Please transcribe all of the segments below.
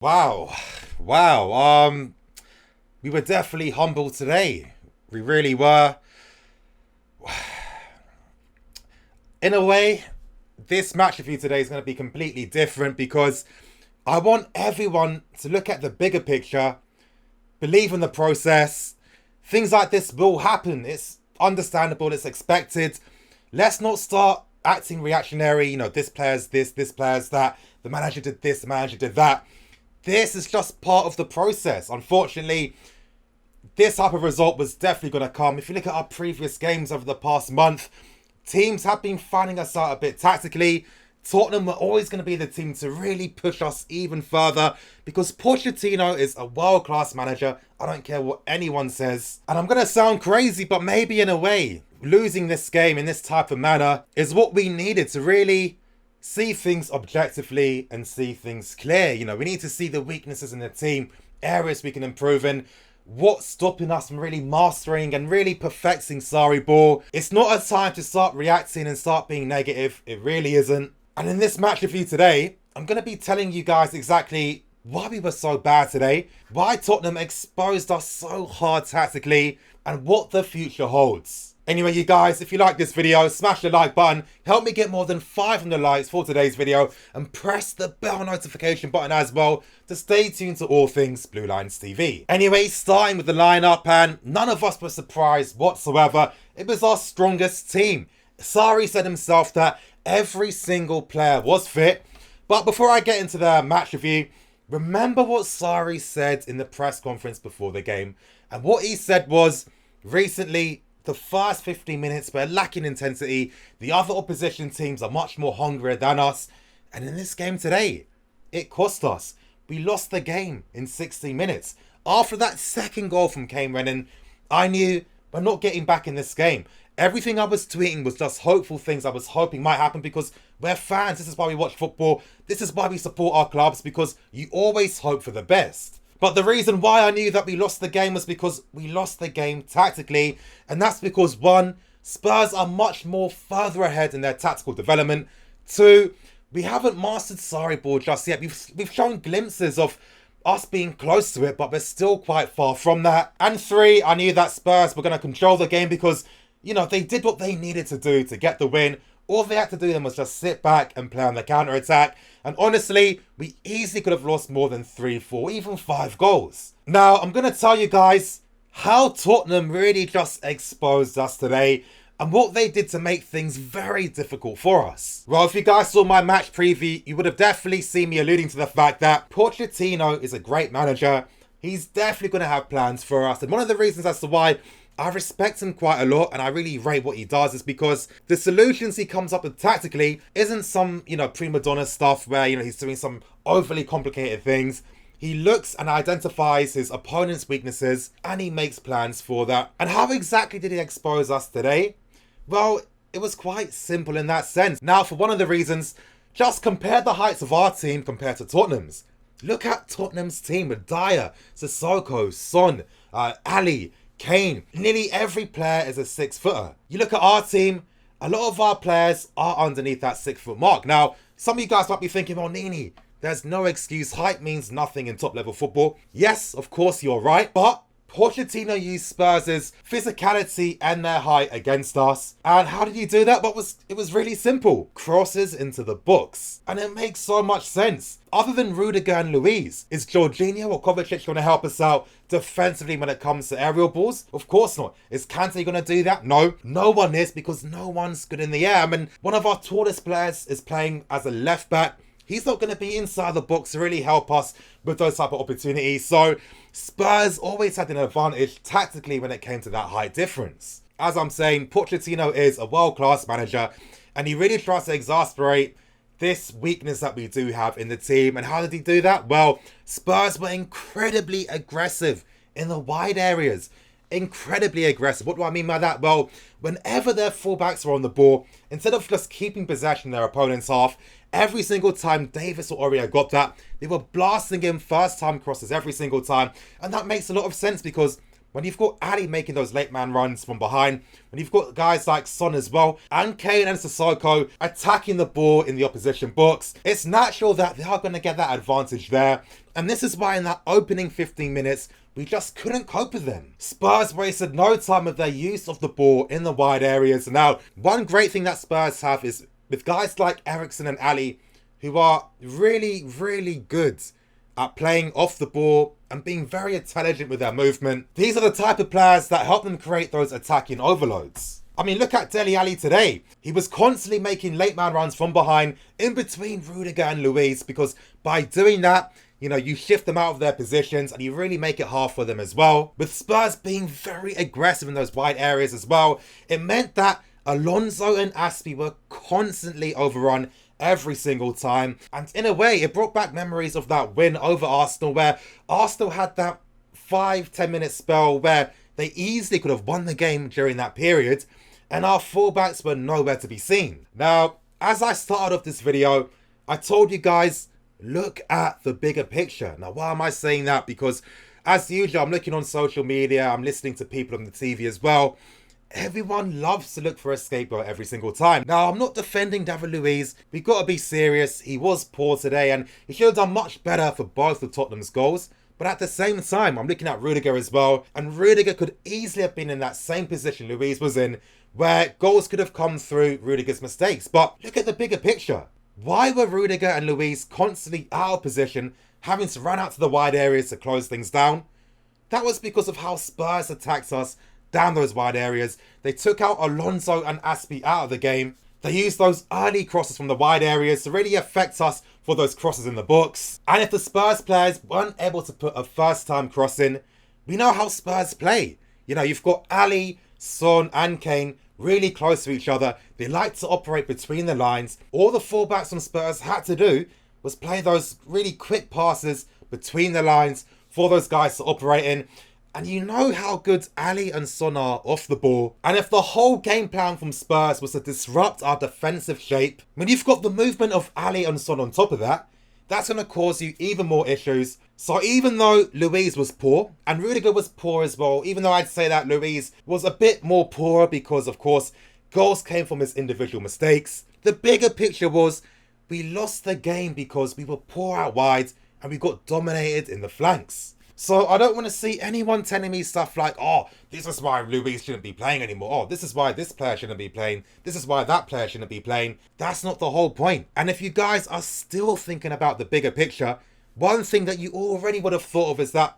Wow. Wow. We were definitely humbled today. We really were. In a way, this match review today is going to be completely different because I want everyone to look at the bigger picture, believe in the process. Things like this will happen. It's understandable, it's expected. Let's not start acting reactionary, this player's this player's that, the manager did this, the manager did that. This is just part of the process. Unfortunately, this type of result was definitely going to come. If you look at our previous games over the past month, teams have been finding us out a bit tactically. Tottenham were always going to be the team to really push us even further because Pochettino is a world-class manager. I don't care what anyone says. And I'm going to sound crazy, but maybe in a way, losing this game in this type of manner is what we needed to really see things objectively and see things clear. We need to see the weaknesses in the team, areas we can improve in, what's stopping us from really mastering and really perfecting Sarri ball. It's not a time to start reacting and start being negative. It really isn't. And in this match review today, I'm going to be telling you guys exactly why we were so bad today, why Tottenham exposed us so hard tactically, and what the future holds. Anyway, you guys, if you like this video, smash the like button, help me get more than 500 likes for today's video, and press the bell notification button as well to stay tuned to all things Blue Lines TV. Anyway, starting with the lineup, and none of us were surprised whatsoever. It was our strongest team. Sarri said himself that every single player was fit. But before I get into the match review, remember what Sarri said in the press conference before the game. And what he said was, recently, the first 15 minutes were lacking intensity. The other opposition teams are much more hungrier than us. And in this game today, it cost us. We lost the game in 60 minutes. After that second goal from Kane Rennan, I knew we're not getting back in this game. Everything I was tweeting was just hopeful things I was hoping might happen because we're fans. This is why we watch football. This is why we support our clubs, because you always hope for the best. But the reason why I knew that we lost the game was because we lost the game tactically. And that's because, one, Spurs are much more further ahead in their tactical development. Two, we haven't mastered Sarri ball just yet. We've shown glimpses of us being close to it, but we're still quite far from that. And three, I knew that Spurs were going to control the game because, they did what they needed to do to get the win. All they had to do then was just sit back and play on the counter-attack. And honestly, we easily could have lost more than 3, 4, even 5 goals. Now, I'm going to tell you guys how Tottenham really just exposed us today and what they did to make things very difficult for us. Well, if you guys saw my match preview, you would have definitely seen me alluding to the fact that Pochettino is a great manager. He's definitely going to have plans for us. And one of the reasons as to why I respect him quite a lot and I really rate what he does is because the solutions he comes up with tactically isn't some, prima donna stuff where, he's doing some overly complicated things. He looks and identifies his opponent's weaknesses and he makes plans for that. And how exactly did he expose us today? Well, it was quite simple in that sense. Now, for one of the reasons, just compare the heights of our team compared to Tottenham's. Look at Tottenham's team with Dyer, Sissoko, Son, Ali, Kane. Nearly every player is a 6-footer. You look at our team, a lot of our players are underneath that 6-foot mark. Now, some of you guys might be thinking, oh, Nini, there's no excuse. Height means nothing in top level football. Yes, of course, you're right. But Pochettino used Spurs' physicality and their height against us. And how did he do that? It was really simple. Crosses into the box. And it makes so much sense. Other than Rudiger and Luiz, is Jorginho or Kovacic going to help us out defensively when it comes to aerial balls? Of course not. Is Kante going to do that? No. No one is, because no one's good in the air. I mean, one of our tallest players is playing as a left back. He's not going to be inside the box to really help us with those type of opportunities. So Spurs always had an advantage tactically when it came to that height difference. As I'm saying, Pochettino is a world-class manager and he really tries to exasperate this weakness that we do have in the team. And how did he do that? Well, Spurs were incredibly aggressive in the wide areas. Incredibly aggressive. What do I mean by that? Well, whenever their fullbacks were on the ball, instead of just keeping possession in their opponent's half, every single time Davis or Aurier got that, they were blasting in first-time crosses every single time. And that makes a lot of sense because when you've got Ali making those late man runs from behind, when you've got guys like Son as well, and Kane and Sissoko attacking the ball in the opposition box, it's natural that they are going to get that advantage there. And this is why in that opening 15 minutes, we just couldn't cope with them. Spurs wasted no time with their use of the ball in the wide areas. Now, one great thing that Spurs have is with guys like Eriksen and Ali, who are really, really good at playing off the ball and being very intelligent with their movement. These are the type of players that help them create those attacking overloads. I mean, look at Dele Alli today. He was constantly making late man runs from behind in between Rudiger and Luiz, because by doing that, you shift them out of their positions and you really make it hard for them as well. With Spurs being very aggressive in those wide areas as well, it meant that Alonso and Aspi were constantly overrun every single time. And in a way, it brought back memories of that win over Arsenal, where Arsenal had that 5-10 minute spell where they easily could have won the game during that period, and our fullbacks were nowhere to be seen. Now, as I started off this video, I told you guys, look at the bigger picture. Now, why am I saying that? Because as usual, I'm looking on social media, I'm listening to people on the TV as well. Everyone loves to look for a scapegoat every single time. Now, I'm not defending David Luiz. We've got to be serious. He was poor today and he should have done much better for both of Tottenham's goals. But at the same time, I'm looking at Rudiger as well. And Rudiger could easily have been in that same position Luiz was in, where goals could have come through Rudiger's mistakes. But look at the bigger picture. Why were Rudiger and Luiz constantly out of position, having to run out to the wide areas to close things down? That was because of how Spurs attacked us down those wide areas. They took out Alonso and Aspi out of the game. They used those early crosses from the wide areas to really affect us for those crosses in the box. And if the Spurs players weren't able to put a first time cross in, we know how Spurs play. You've got Ali, Son and Kane really close to each other. They like to operate between the lines. All the fullbacks from Spurs had to do was play those really quick passes between the lines for those guys to operate in. And you know how good Ali and Son are off the ball. And if the whole game plan from Spurs was to disrupt our defensive shape, when you've got the movement of Ali and Son on top of that, that's going to cause you even more issues. So even though Luiz was poor, and Rudiger was poor as well, even though I'd say that Luiz was a bit more poor because, of course, goals came from his individual mistakes, the bigger picture was we lost the game because we were poor out wide and we got dominated in the flanks. So I don't want to see anyone telling me stuff like, oh, this is why Luiz shouldn't be playing anymore. Oh, this is why this player shouldn't be playing. This is why that player shouldn't be playing. That's not the whole point. And if you guys are still thinking about the bigger picture, one thing that you already would have thought of is that,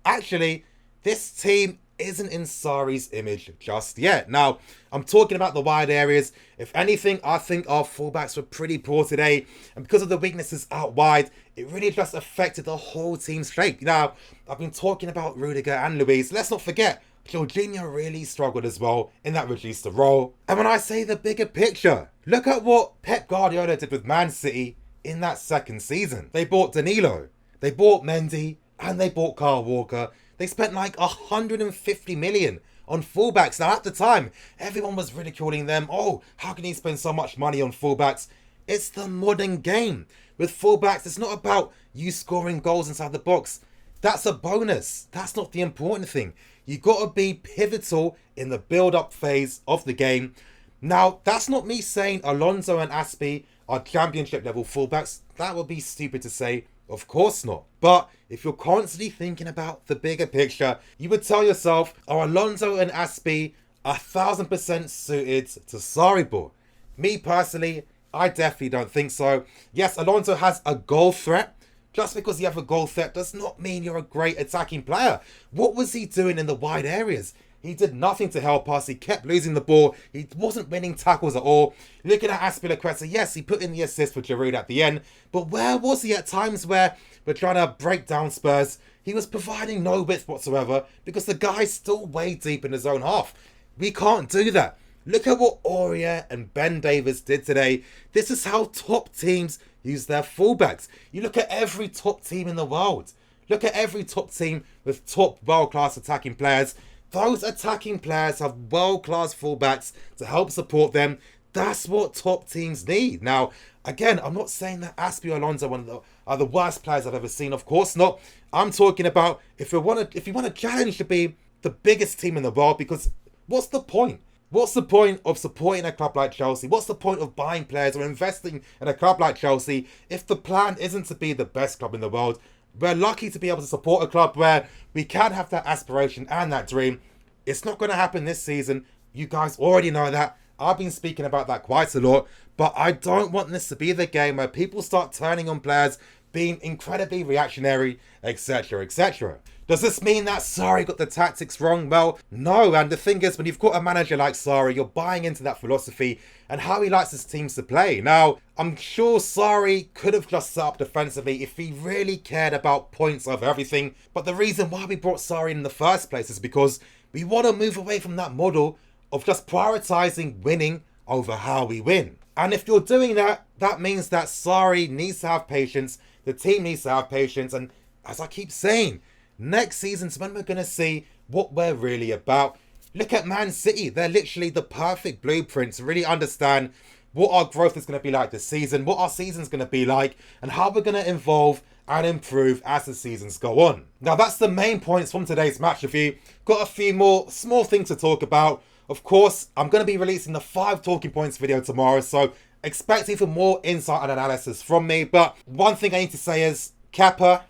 actually, this team isn't in Sarri's image just yet. Now, I'm talking about the wide areas. If anything, I think our fullbacks were pretty poor today. And because of the weaknesses out wide, it really just affected the whole team's shape. Now, I've been talking about Rudiger and Luiz. Let's not forget, Jorginho really struggled as well in that reduced role. And when I say the bigger picture, look at what Pep Guardiola did with Man City in that second season. They bought Danilo, they bought Mendy, and they bought Kyle Walker. They spent like 150 million on fullbacks. Now at the time, everyone was ridiculing them. Oh, how can you spend so much money on fullbacks? It's the modern game. With fullbacks, it's not about you scoring goals inside the box. That's a bonus. That's not the important thing. You got to be pivotal in the build-up phase of the game. Now, that's not me saying Alonso and Aspi are championship level fullbacks. That would be stupid to say. Of course not. But if you're constantly thinking about the bigger picture, you would tell yourself, are Alonso and Aspi 1,000% suited to Sarri ball? Me personally, I definitely don't think so. Yes, Alonso has a goal threat. Just because you have a goal threat does not mean you're a great attacking player. What was he doing in the wide areas? He did nothing to help us. He kept losing the ball. He wasn't winning tackles at all. Looking at Azpilicueta, yes, he put in the assist for Giroud at the end. But where was he at times where we're trying to break down Spurs? He was providing no width whatsoever because the guy's still way deep in his own half. We can't do that. Look at what Aurier and Ben Davies did today. This is how top teams use their fullbacks. You look at every top team in the world. Look at every top team with top world-class attacking players. Those attacking players have world-class fullbacks to help support them. That's what top teams need. Now, again, I'm not saying that Aspi or Alonso are the worst players I've ever seen. Of course not. I'm talking about if you want a challenge to be the biggest team in the world, because what's the point? What's the point of supporting a club like Chelsea? What's the point of buying players or investing in a club like Chelsea if the plan isn't to be the best club in the world? We're lucky to be able to support a club where we can have that aspiration and that dream. It's not going to happen this season. You guys already know that. I've been speaking about that quite a lot. But I don't want this to be the game where people start turning on players, being incredibly reactionary, etc., etc. Does this mean that Sarri got the tactics wrong? Well, no. And the thing is, when you've got a manager like Sarri, you're buying into that philosophy and how he likes his teams to play. Now, I'm sure Sarri could have just set up defensively if he really cared about points over everything. But the reason why we brought Sarri in the first place is because we want to move away from that model of just prioritizing winning over how we win. And if you're doing that, that means that Sarri needs to have patience, the team needs to have patience, and as I keep saying, next season's when we're going to see what we're really about. Look at Man City. They're literally the perfect blueprint to really understand what our growth is going to be like this season, what our season's going to be like, and how we're going to evolve and improve as the seasons go on. Now, that's the main points from today's match review. Got a few more small things to talk about. Of course, I'm going to be releasing the 5 talking points video tomorrow, so expect even more insight and analysis from me. But one thing I need to say is, Kepa's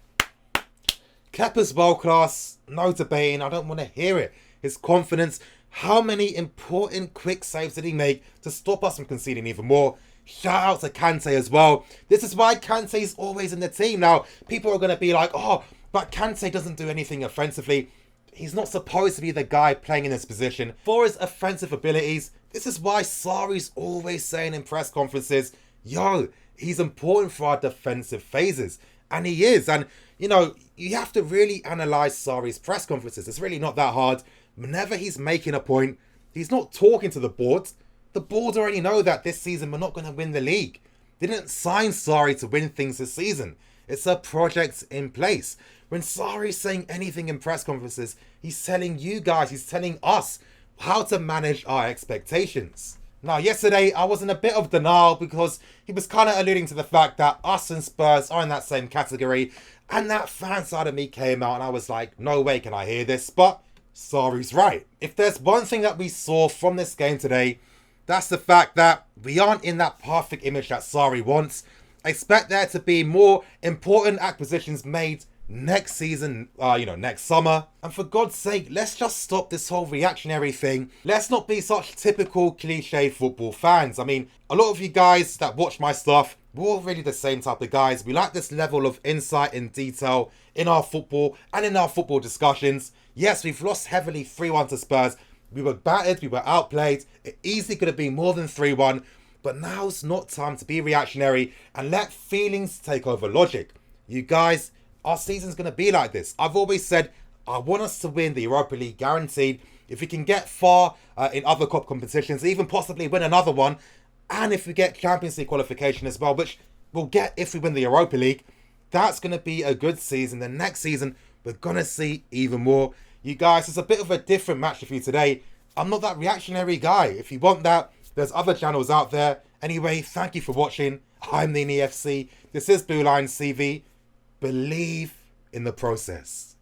world class, no debating, I don't want to hear it. His confidence, how many important quick saves did he make to stop us from conceding even more? Shout out to Kante as well. This is why Kante is always in the team. Now, people are going to be like, oh, but Kante doesn't do anything offensively. He's not supposed to be the guy playing in this position. For his offensive abilities, this is why Sarri's always saying in press conferences, yo, he's important for our defensive phases. And he is. And, you know, you have to really analyse Sarri's press conferences. It's really not that hard. Whenever he's making a point, he's not talking to the board. The board already know that this season we're not going to win the league. They didn't sign Sarri to win things this season. It's a project in place. When Sarri's saying anything in press conferences, he's telling you guys, he's telling us how to manage our expectations. Now, yesterday, I was in a bit of denial because he was kind of alluding to the fact that us and Spurs are in that same category. And that fan side of me came out and I was like, no way can I hear this. But Sarri's right. If there's one thing that we saw from this game today, that's the fact that we aren't in that perfect image that Sarri wants. I expect there to be more important acquisitions made next season, next summer. And for God's sake, let's just stop this whole reactionary thing. Let's not be such typical cliche football fans. I mean, a lot of you guys that watch my stuff, we're all really the same type of guys. We like this level of insight and detail in our football and in our football discussions. Yes, we've lost heavily 3-1 to Spurs. We were battered, we were outplayed. It easily could have been more than 3-1. But now's not time to be reactionary and let feelings take over logic. You guys, our season's going to be like this. I've always said I want us to win the Europa League guaranteed. If we can get far in other cup competitions, even possibly win another one, and if we get Champions League qualification as well, which we'll get if we win the Europa League, that's going to be a good season. The next season, we're going to see even more. You guys, it's a bit of a different match for you today. I'm not that reactionary guy. If you want that, there's other channels out there. Anyway, thank you for watching. I'm Nini FC. This is Blue Line CV. Believe in the process.